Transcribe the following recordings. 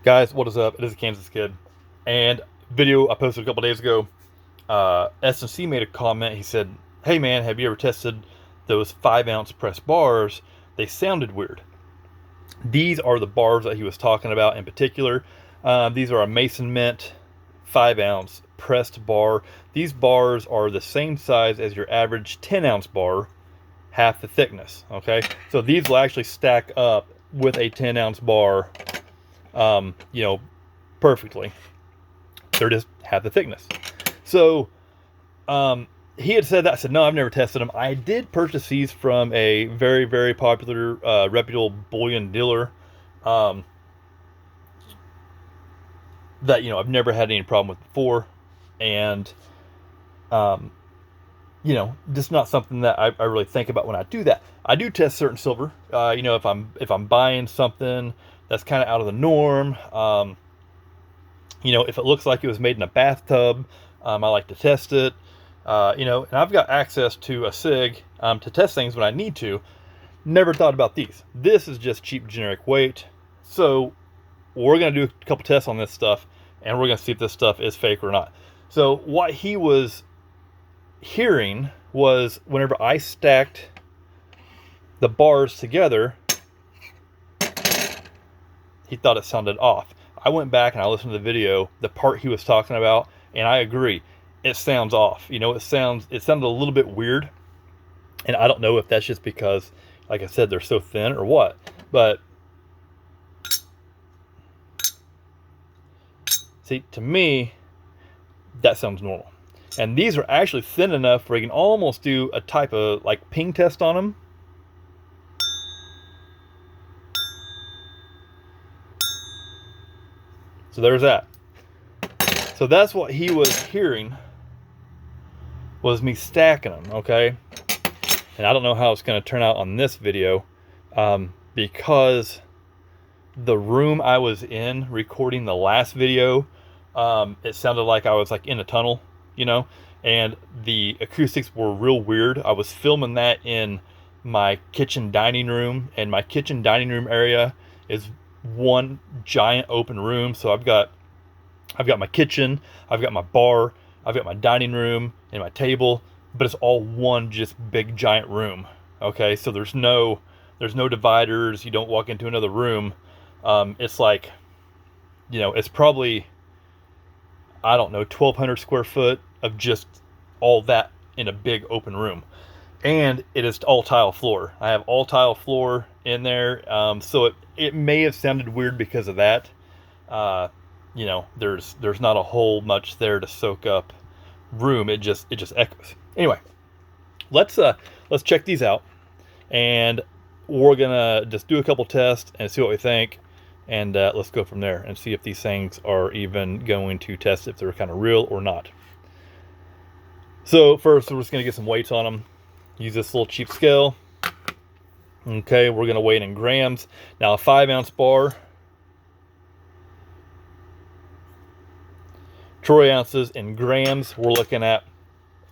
Guys, what is up? It is the Kansas Kid. And video I posted a couple days ago, S&C made a comment. He said, hey man, have you ever tested those 5-ounce press bars? They sounded weird. These are the bars that he was talking about in particular. These are a Mason Mint 5-ounce pressed bar. These bars are the same size as your average 10-ounce bar, half the thickness, okay? So these will actually stack up with a 10-ounce bar, perfectly. They're just half the thickness. So he had said that. I said, no, I've never tested them. I did purchase these from a very, very popular, reputable bullion dealer that, I've never had any problem with before. And, just not something that I really think about when I do that. I do test certain silver. If I'm buying something that's kind of out of the norm, if it looks like it was made in a bathtub, I like to test it. And I've got access to a SIG to test things when I need to. Never thought about these. This is just cheap generic weight. So we're going to do a couple tests on this stuff, and we're going to see if this stuff is fake or not. So what he was hearing was whenever I stacked the bars together, he thought it sounded off. I went back and I listened to the video, the part he was talking about, and I agree. It sounds off. It sounded a little bit weird. And I don't know if that's just because, like I said, they're so thin or what. But see, to me, that sounds normal. And these are actually thin enough where you can almost do a type of like ping test on them. So there's that. So that's what he was hearing, was me stacking them, okay? And I don't know how it's going to turn out on this video, because the room I was in recording the last video, it sounded like I was like in a tunnel, and the acoustics were real weird. I was filming that in my kitchen dining room, and my kitchen dining room area is one giant open room. So I've got my kitchen, I've got my bar, I've got my dining room and my table, but it's all one just big giant room. Okay, so there's no dividers. You don't walk into another room. It's like, it's probably, I don't know, 1,200 square foot of just all that in a big open room. And it is all tile floor. I have all tile floor in there. So it may have sounded weird because of that. There's not a whole much there to soak up room. It just echoes. Anyway, let's check these out, and we're gonna just do a couple tests and see what we think, and let's go from there and see if these things are even going to test if they're kind of real or not. So first, we're just gonna get some weights on them. Use this little cheap scale. Okay, we're gonna weigh it in grams. Now a 5-ounce bar, troy ounces in grams, we're looking at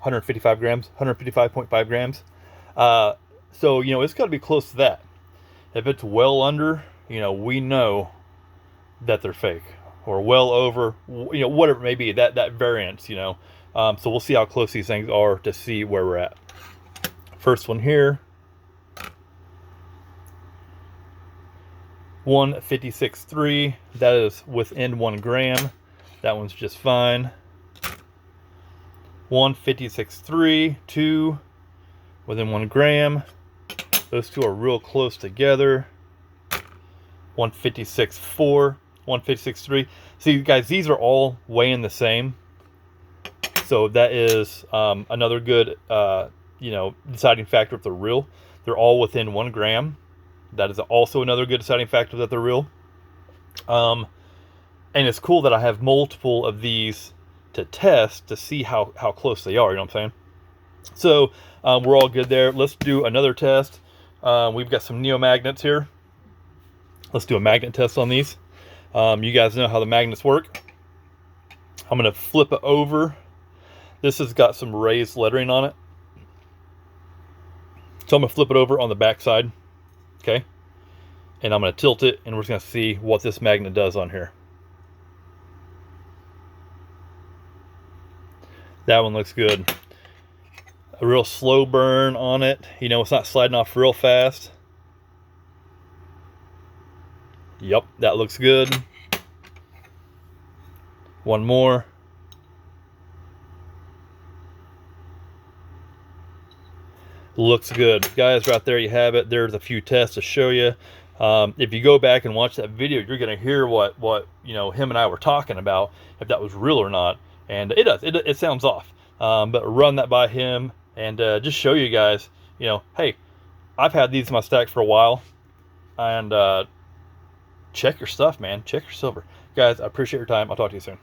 155 grams, 155.5 grams. So, it's got to be close to that. If it's well under, we know that they're fake, or well over, whatever it may be, that variance, So we'll see how close these things are to see where we're at. First one here, 156.3. That is within 1 gram. That one's just fine. 156.3, 2, within 1 gram. Those two are real close together. 156.4, 156.3. See, guys, these are all weighing the same. So that is another good, deciding factor if they're real. They're all within 1 gram. That is also another good deciding factor that they're real. And it's cool that I have multiple of these to test to see how close they are, you know what I'm saying? So we're all good there. Let's do another test. We've got some neomagnets here. Let's do a magnet test on these. You guys know how the magnets work. I'm going to flip it over. This has got some raised lettering on it. So I'm going to flip it over on the back side. Okay. And I'm going to tilt it, and we're just going to see what this magnet does on here. That one looks good. A real slow burn on it. You know, it's not sliding off real fast. Yep, that looks good. One more. Looks good. Guys, right there you have it. There's a few tests to show you. If you go back and watch that video, you're going to hear what you know, him and I were talking about, if that was real or not. And it does. It sounds off. But run that by him and just show you guys, you know, hey, I've had these in my stack for a while. And check your stuff, man. Check your silver. Guys, I appreciate your time. I'll talk to you soon.